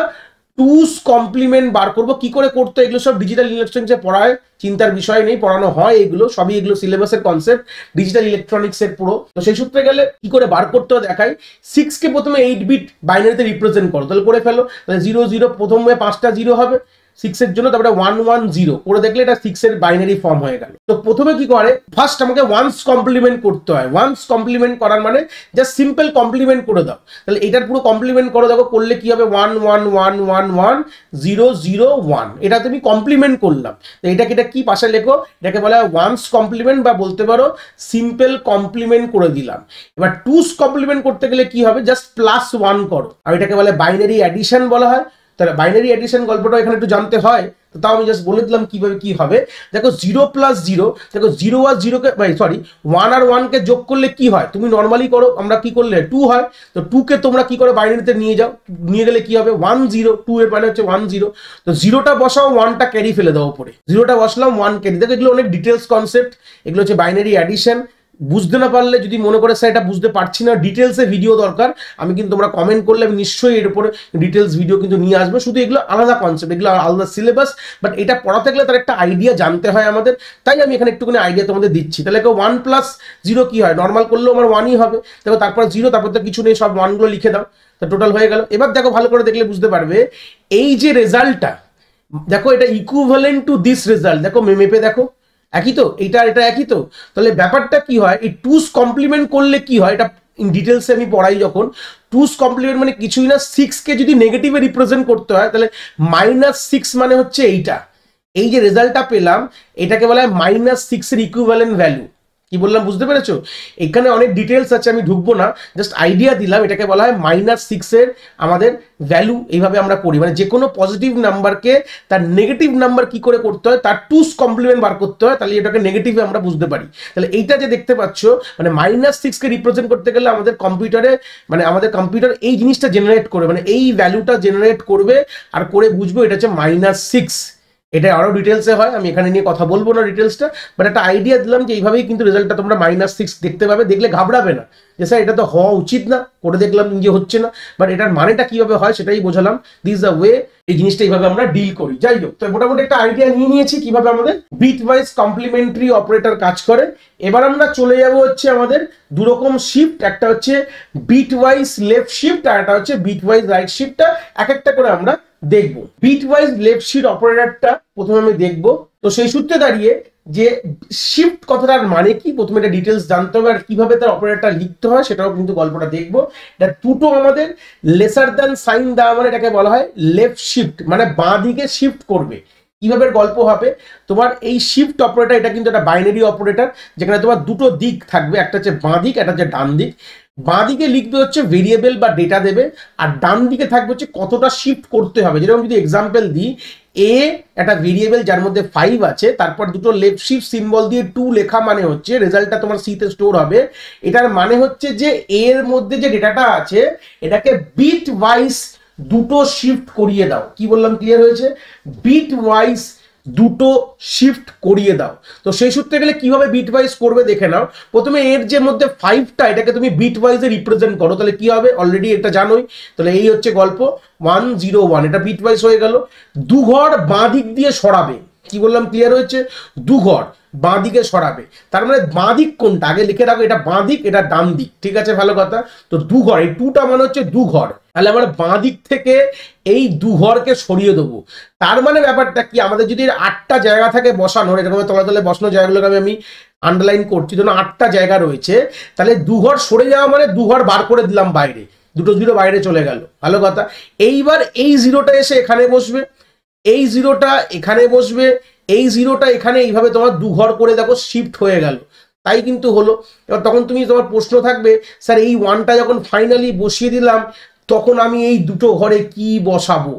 টুস কমপ্লিমেন্ট বার করব। কি করে করতে, এগুলো সব ডিজিটাল ইলেকট্রনিক্সে পড়ায়, চিন্তার বিষয় নেই, পড়ানো হয় এগুলো সবই, এগুলো সিলেবাসের কনসেপ্ট ডিজিটাল ইলেকট্রনিক্সের পুরো। তো সেই সূত্রে গেলে কি করে বার করতে হয় দেখাই। 6 কে প্রথমে 8 বিট বাইনারিতে রিপ্রেজেন্ট করো, তাহলে করে ফেলো। তাহলে 0 0 প্রথমে 5টা 0 হবে 6 এর জন্য, তারপরে 1 1 0 করে দেখলে এটা 6 এর বাইনারি ফর্ম হয়ে গেল। তো প্রথমে কি করে, ফার্স্ট আমাকে ওয়ান্স কমপ্লিমেন্ট করতে হয়। ওয়ান্স কমপ্লিমেন্ট করার মানে জাস্ট সিম্পল কমপ্লিমেন্ট করে দাও। তাহলে এটার পুরো কমপ্লিমেন্ট করো, দেখো করলে কি হবে 1 1 1 1 1 0 0 1, এটা তুমি কমপ্লিমেন্ট করলাম। তো এটা কি পাশে লেখো, এটাকে বলা হয় ওয়ান্স কমপ্লিমেন্ট, বা বলতে পারো সিম্পল কমপ্লিমেন্ট করে দিলাম। এবার টুস কমপ্লিমেন্ট করতে গেলে কি হবে, জাস্ট +1 করো, আর এটাকে বলে বাইনারি অ্যাডিশন বলা হয়। তাহলে বাইনারি অ্যাডিশন গল্পটা এখানে একটু জানতে হয়, তো তাও আমি জাস্ট বলে দিলাম কিভাবে কি হবে। দেখো 0 + 0, দেখো 0 আর 0 কে, সরি 1 আর 1 কে যোগ করলে কি হয়, তুমি নর্মালি করো, আমরা কি করলে 2 হয়, তো 2 কে তোমরা কি করে বাইনারিতে নিয়ে যাও, নিয়ে গেলে কি হবে 1 0, 2 এর মানে হচ্ছে 1 0। তো 0টা বসাও, 1টা ক্যারি ফেলে দাও উপরে, 0টা বসলাম 1 ক্যারি। দেখো এগুলো অনেক ডিটেলস কনসেপ্ট, এগুলো হচ্ছে বাইনারি অ্যাডিশন। বুঝতে না পারলে যদি মনে করে স্যার এটা বুঝতে পারছি না, ডিটেলসে ভিডিও দরকার, আমি কিন্তু তোমরা কমেন্ট করলে আমি নিশ্চয়ই এর উপরে ডিটেলস ভিডিও কিন্তু নিয়ে আসবো। শুধু এগুলো আলাদা কনসেপ্ট, এগুলো আলাদা সিলেবাস, বাট এটা পড়াতে গেলে তার একটা আইডিয়া জানতে হয় আমাদের, তাই আমি এখানে একটুখানি আইডিয়া তোমাদের দিচ্ছি। তাহলে 1 + 0 কি হয়, নর্মাল করলেও আমার 1ই হবে। দেখো তারপর 0, তারপর তো কিছু নেই, সব 1 গুলো লিখে দাও, তো টোটাল হয়ে গেল। এবার দেখো ভালো করে দেখলে বুঝতে পারবে, এই যে রেজাল্টটা দেখো, এটা ইকুইভ্যালেন্ট টু দিস রেজাল্ট। দেখো মেপে দেখো একই তো, এটা একই তো। তাহলে ব্যাপারটা কি হয়, এই টুস কমপ্লিমেন্ট করলে কি হয়, এটা ইন ডিটেলসে আমি পড়াই যখন। টুস কমপ্লিমেন্ট মানে কিছুই না, 6 কে যদি নেগেটিভে রিপ্রেজেন্ট করতে হয়, তাহলে -6 মানে হচ্ছে এইটা, এই যে রেজাল্টটা পেলাম, এটাকে বলা হয় -6 এর ইকুইভ্যালেন্ট ভ্যালু। কি বললাম বুঝতে পেরেছো? এখানে অনেক ডিটেলস আছে, আমি ঢুকবো না, জাস্ট আইডিয়া দিলাম। এটাকে বলা হয় -6 এর আমাদের ভ্যালু। এইভাবে আমরা করি, মানে যে কোনো পজিটিভ নাম্বারকে তার নেগেটিভ নাম্বার কি করে করতে হয়, তার টুস কমপ্লিমেন্ট বার করতে হয়, তাহলে এটাকে নেগেটিভে আমরা বুঝতে পারি। তাহলে এইটা যে দেখতে পাচ্ছ, মানে -6 কে রিপ্রেজেন্ট করতে গেলে আমাদের কম্পিউটারে, মানে আমাদের কম্পিউটার এই জিনিসটা জেনারেট করে, মানে এই ভ্যালুটা জেনারেট করবে, আর করে বুঝবো এটা হচ্ছে -6। এটা আরো ডিটেলসে হয়, আমি এখানে নিয়ে কথা বলবো না ডিটেলসটা, বাট একটা আইডিয়া দিলাম যে এইভাবেই কিন্তু রেজাল্টটা তোমরা -6 দেখতে পাবে। দেখলে ঘাবড়াবে না যে স্যার এটা তো হওয়া উচিত না, করে দেখলাম যে হচ্ছে না, বাট এটার মানেটা কিভাবে হয় সেটাই বোঝালাম। দিস দ্য ওয়ে, এই জিনিসটা এইভাবে আমরা ডিল করি। যাই হোক, তো মোটামুটি একটা আইডিয়া নিয়ে নিয়েছি কিভাবে আমাদের বিট ওয়াইজ কমপ্লিমেন্টারি অপারেটর কাজ করে। এবার আমরা চলে যাব হচ্ছে আমাদের দুরকম শিফট, একটা হচ্ছে বিট ওয়াইজ লেফট শিফট, আর একটা হচ্ছে বিট ওয়াইজ রাইট শিফটটা এক একটা করে আমরা দেখবো। বিট ওয়াইজ লেফট শিফট অপারেটরটা প্রথমে আমি দেখবো। তো সেই সূত্রে দাঁড়িয়ে যে শিফট কথাটার মানে কি, প্রথমে এটা ডিটেলস জানতে হবে, আর কিভাবে তার অপারেটরটা লিখতে হয় সেটাও কিন্তু গল্পটা দেখবো। এটা দুটো আমাদের লেসার দ্যান সাইন দেওয়া, মানে এটাকে বলা হয় লেফট শিফট, মানে বাঁ দিকে শিফট করবে। কিভাবে গল্প হবে, তোমার এই শিফট অপারেটর, এটা কিন্তু একটা বাইনারি অপারেটর, যেখানে তোমার দুটো দিক থাকবে, একটা হচ্ছে বাঁ দিক, একটা হচ্ছে ডান দিক। বাঁ দিকে লিখবে হচ্ছে ভেরিয়েবল বা ডেটা দেবে, আর ডান দিকে থাকবে হচ্ছে কতটা শিফট করতে হবে। যেরকম যদি এক্সাম্পল দিই, এ একটা ভেরিয়েবল যার মধ্যে 5 আছে, তারপর দুটো লেফট শিফট সিম্বল দিয়ে 2 লেখা, মানে হচ্ছে রেজাল্টটা তোমার সিতে স্টোর হবে। এটার মানে হচ্ছে যে এর মধ্যে যে ডেটাটা আছে, এটাকে বিট ওয়াইজ দুটো শিফট করিয়ে দাও। কি বললাম, ক্লিয়ার হয়েছে? বিট ওয়াইজ দুটো শিফট করিয়ে দাও। তো সেই সূত্রে গেলে কিভাবে বিট ওয়াইজ করবে দেখে নাও। প্রথমে এর যে মধ্যে 5টা, এটাকে তুমি বিট ওয়াইজে রিপ্রেজেন্ট করো, তাহলে কি হবে অলরেডি এটা জানোই। তাহলে এই হচ্ছে গল্প 1 0 1, এটা বিট ওয়াইজ হয়ে গেল। 2 ঘর বাঁ দিক দিয়ে সরাবে, কি বললাম, ক্লিয়ার হয়েছে? দু ঘর বাঁ দিকে সরাবে, তার মানে বাঁ দিক কোনটা আগে লিখে রাখো, এটা বাঁ দিক, এটা ডান দিক, ঠিক আছে, ভালো কথা। তো দু ঘর, এই টুটা মানে হচ্ছে দু ঘর, তাহলে আমরা বাঁ দিক থেকে এই দু ঘরকে সরিয়ে দেবো। তার মানে ব্যাপারটা কি, আমাদের যদি 8টা জায়গা থাকে বসানোর, এরকম তলে তলে বসানো জায়গাগুলোকে আমি আন্ডারলাইন করছি, ধরুন 8টা জায়গা রয়েছে, তাহলে দু ঘর সরে যাওয়া মানে দু ঘর বার করে দিলাম বাইরে, দুটো জিরো বাইরে চলে গেল, ভালো কথা। এইবার এই জিরোটা এসে এখানে বসবে, এই জিরোটা এখানে বসবে, এই জিরোটা এখানে, এইভাবে তোমার দু ঘর করে দেখো শিফট হয়ে গেল, তাই কিন্তু হলো। এবার তখন তুমি, তোমার প্রশ্ন থাকবে, স্যার এই ওয়ানটা যখন ফাইনালি বসিয়ে দিলাম, তখন আমি এই দুটো ঘরে কি বসাবো?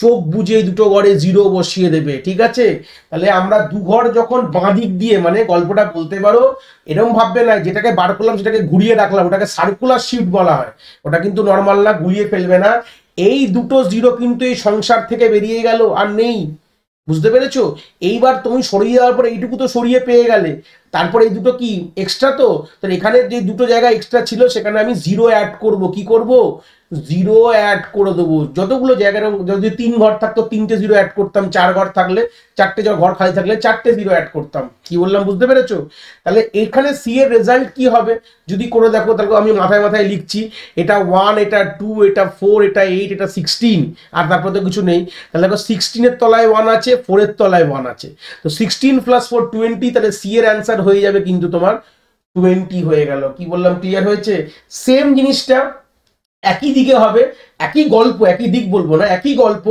চোখ বুঝে এই দুটো ঘরে জিরো বসিয়ে দেবে, ঠিক আছে। তাহলে আমরা দু ঘর যখন বাঁ দিক দিয়ে, মানে গল্পটা বলতে পারো এরকম ভাববে না, যেটাকে বার করলাম সেটাকে ঘুরিয়ে রাখলাম, ওটাকে সার্কুলার শিফট বলা হয়, ওটা কিন্তু নর্মাল না, ঘুরিয়ে ফেলবে না। এই দুটো জিরো কিন্তু এই সংসার থেকে বেরিয়ে গেল, আর নেই, বুঝতে পেরেছো? এইবার তুমি সরিয়ে দেওয়ার পর এইটুকু তো সরিয়ে পেয়ে গেলে, তারপরে এই দুটো কি এক্সট্রা, তো তাহলে এখানে যে দুটো জায়গা এক্সট্রা ছিল সেখানে আমি জিরো অ্যাড করব, কি করব? জিরো অ্যাড করে দেবো। যতগুলো জায়গায় যদি 3 ঘর থাকতো 3টে জিরো অ্যাড করতাম, 4 ঘর থাকলে 4টে, ঘর খালি থাকলে 4টে জিরো অ্যাড করতাম। কি বললাম, বুঝতে পেরেছো? তাহলে এখানে সি এর রেজাল্ট কি হবে যদি করে দেখো, তাহলে আমি মাথায় মাথায় লিখছি, এটা 1, এটা 2, এটা 4, এটা 8, এটা 16, আর তারপরে তো কিছু নেই। তাহলে দেখো 16 এর তলায় 1 আছে, 4 এর তলায় 1 আছে, তো 16 + 4 20, তাহলে সি এর অ্যান্সার হয়ে যাবে কিন্তু তোমার 20 হয়ে গেল। কি বললাম, ক্লিয়ার হয়েছে? সেম জিনিসটা একই দিকে হবে, একই গল্প, একই দিক বলবো না, একই গল্প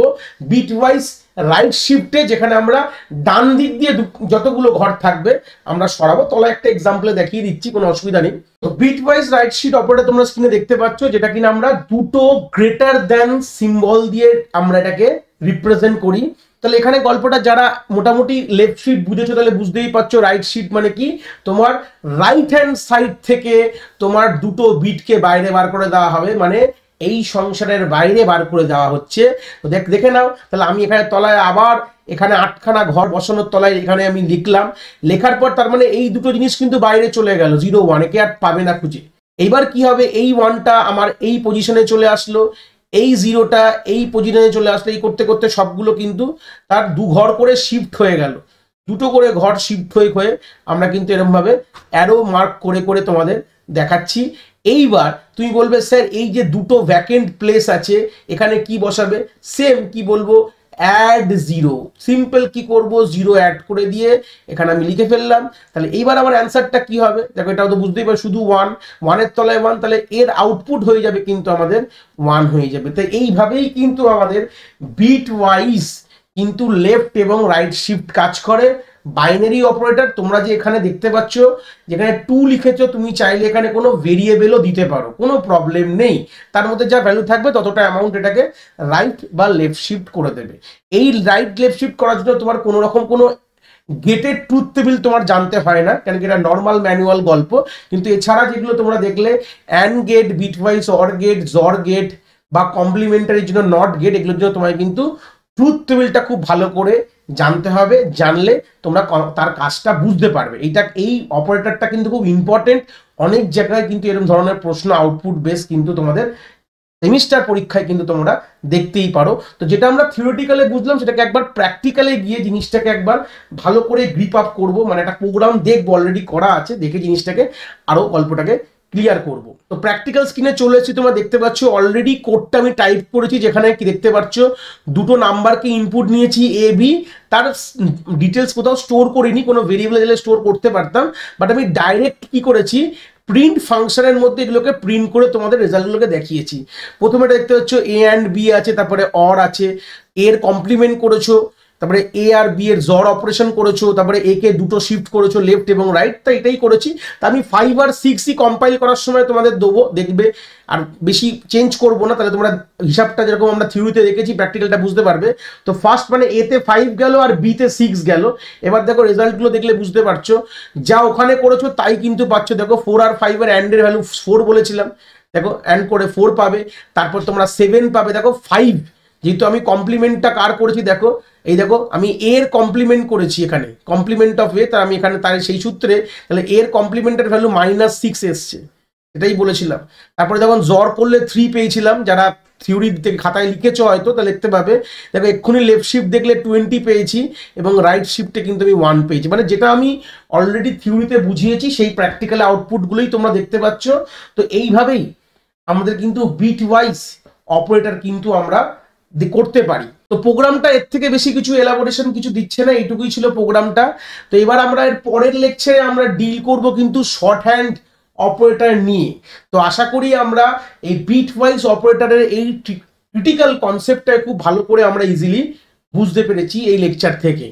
বিট ওয়াইজ রাইট শিফটে, যেখানে আমরা ডান দিক দিয়ে যতগুলো ঘর থাকবে আমরা সরাবো। তলায় একটা এক্সাম্পলে দেখিয়ে দিচ্ছি, কোনো অসুবিধা নেই। তো bitwise right shift operator তোমরা স্ক্রিনে দেখতে পাচ্ছ, যেটা কিনা আমরা দুটো গ্রেটার দ্যান সিম্বল দিয়ে আমরা এটাকে রিপ্রেজেন্ট করি। তাহলে এখানে গল্পটা যারা মোটামুটি লেফট শিট বুঝেছো, তাহলে বুঝতেই পারছো রাইট শিট মানে কি, তোমার রাইট হ্যান্ড সাইড থেকে তোমার দুটো বিটকে বাইরে বার করে দেওয়া হবে, মানে এই সংসারের বাইরে বার করে দেওয়া হচ্ছে। তো দেখে নাও, তাহলে আমি এখানে তলায় আবার এখানে 8খানা ঘর বসানোর তলায় এখানে আমি লিখলাম, লেখার পর তার মানে এই দুটো জিনিস কিন্তু বাইরে চলে গেল, 0 1, একে আর পাবে না খুঁজে। এইবার কি হবে, এই 1টা আমার এই পজিশনে চলে আসলো, এই 0টা এই পজিশনে চলে আসলো, এই করতে করতে সবগুলো কিন্তু তার দু ঘর করে শিফট হয়ে গেল, দুটো করে ঘর শিফট হয়ে হয়ে আমরা কিন্তু এরকম ভাবে অ্যারো মার্ক করে করে তোমাদের দেখাচ্ছি। এইবার তুমি বলবে, স্যার এই যে দুটো ভ্যাকেন্ট প্লেস আছে এখানে কি বসাবে? সেম, কি বলবো, অ্যাড 0, সিম্পল, কি করব, 0 অ্যাড করে দিয়ে এখানে আমি লিখে ফেললাম। তাহলে এইবার আমার অ্যান্সারটা কি হবে দেখো, এটাও তো বুঝতেই পারো, শুধু 1 এর তলায় 1, তাহলে এর আউটপুট হয়ে যাবে কিন্তু আমাদের 1 হয়ে যাবে। তো এইভাবেই কিন্তু আমাদের বিট ওয়াইজ কিন্তু লেফট এবং রাইট শিফট কাজ করে। বাইনারি অপারেটর তোমরা যে এখানে দেখতে পাচ্ছ, যেখানে 2 লিখেছো, তুমি চাইলে এখানে কোনো ভেরিয়েবলও দিতে পারো, কোনো প্রবলেম নেই, তার মধ্যে যা ভ্যালু থাকবে ততটা অ্যামাউন্ট এটাকে রাইট বা লেফট শিফট করে দেবে। এই রাইট লেফট শিফট করার জন্য তোমার কোনো রকম কোনো গেটের ট্রুথ টেবিল তোমার জানতে হয় না, কারণ এটা নর্মাল ম্যানুয়াল গল্প। কিন্তু এছাড়া যেগুলো তোমরা দেখলে and gate, bitwise or gate, XOR gate বা কমপ্লিমেন্টারির জন্য নট গেট, এগুলোর জন্য তোমায় কিন্তু ট্রুথ টেবিলটা খুব ভালো করে জানতে হবে, জানলে তোমরা তার কাজটা বুঝতে পারবে। এই অপারেটরটা কিন্তু খুব ইম্পর্টেন্ট, অনেক জায়গায় কিন্তু এরকম ধরনের প্রশ্ন আউটপুট বেস কিন্তু তোমাদের সেমিস্টার পরীক্ষায় কিন্তু তোমরা দেখতেই পারো। তো যেটা আমরা থিওরিটিক্যালি বুঝলাম সেটাকে একবার প্র্যাকটিক্যালে গিয়ে জিনিসটাকে একবার ভালো করে গ্রিপ আপ করবো, মানে একটা প্রোগ্রাম দেখবো, অলরেডি করা আছে, দেখে জিনিসটাকে আরো গল্পটাকে ক্লিয়ার করব। তো প্র্যাকটিক্যাল স্ক্রিনে চলে এসেছি, তোমরা দেখতে পাচ্ছ অলরেডি কোডটা আমি টাইপ করেছি, যেখানে কি দেখতে পাচ্ছ দুটো নাম্বারকে ইনপুট নিয়েছি এ বি, তার ডিটেলস কোথাও স্টোর করিনি, কোনো ভেরিয়েবল দিলে স্টোর করতে পারতাম, বাট আমি ডাইরেক্ট কি করেছি, প্রিন্ট ফাংশনের মধ্যে এগুলোকে প্রিন্ট করে তোমাদের রেজাল্টগুলোকে দেখিয়েছি। প্রথমে দেখতে পাচ্ছ এ অ্যান্ড বি আছে, তারপরে অর আছে, এর কমপ্লিমেন্ট করেছো, তারপরে এ আর বি এর জর অপারেশন করেছো, তারপরে এ কে দুটো শিফট করেছো লেফট এবং রাইট, তো এটাই করেছি। তা আমি 5 আর 6ই কম্পাইল করার সময় তোমাদের দেবো, দেখবে, আর বেশি চেঞ্জ করবো না, তাহলে তোমরা হিসাবটা যেরকম আমরা থিওরিতে দেখেছি প্র্যাকটিক্যালটা বুঝতে পারবে। তো ফার্স্ট মানে এতে 5 গেল আর বিতে 6 গেল। এবার দেখো রেজাল্টগুলো দেখলে বুঝতে পারছো, যা ওখানে করেছো তাই কিন্তু পাচ্ছ। দেখো 4 আর 5 এর অ্যান্ডের ভ্যালু 4 বলেছিলাম, দেখো অ্যান্ড করে 4 পাবে, তারপর তোমরা 7 পাবে। দেখো 5, যেহেতু আমি কমপ্লিমেন্টটা কার করেছি দেখো, এই দেখো আমি এর কমপ্লিমেন্ট করেছি, এখানে কমপ্লিমেন্ট অফ এ, তার আমি এখানে তার সেই সূত্রে, তাহলে এর কমপ্লিমেন্টের ভ্যালু -6 এসছে, এটাই বলেছিলাম। তারপরে যখন জ্বর করলে 3 পেয়েছিলাম, যারা থিওরি থেকে খাতায় লিখেছো হয়তো তা লিখতে পাবে, দেখো এক্ষুনি লেফট শিফট দেখলে 20 পেয়েছি এবং রাইট শিফটে কিন্তু আমি 1 পেয়েছি, মানে যেটা আমি অলরেডি থিওরিতে বুঝিয়েছি সেই প্র্যাকটিক্যাল আউটপুটগুলোই তোমরা দেখতে পাচ্ছ। তো এইভাবেই আমাদের কিন্তু বিট ওয়াইজ অপারেটর কিন্তু আমরা করতে পারি। তো প্রোগ্রামটা এর থেকে বেশি কিছু এলাবোরেশন কিছু দিচ্ছে না, এইটুকুই ছিল প্রোগ্রামটা। তো এবার আমরা এর পরের লেকচারে আমরা ডিল করব কিন্তু শর্ট হ্যান্ড অপারেটর নিয়ে। তো আশা করি আমরা এই বিট ওয়াইজ অপারেটরের এই ক্রিটিক্যাল কনসেপ্টটা খুব ভালো করে আমরা ইজিলি বুঝতে পেরেছি এই লেকচার থেকে।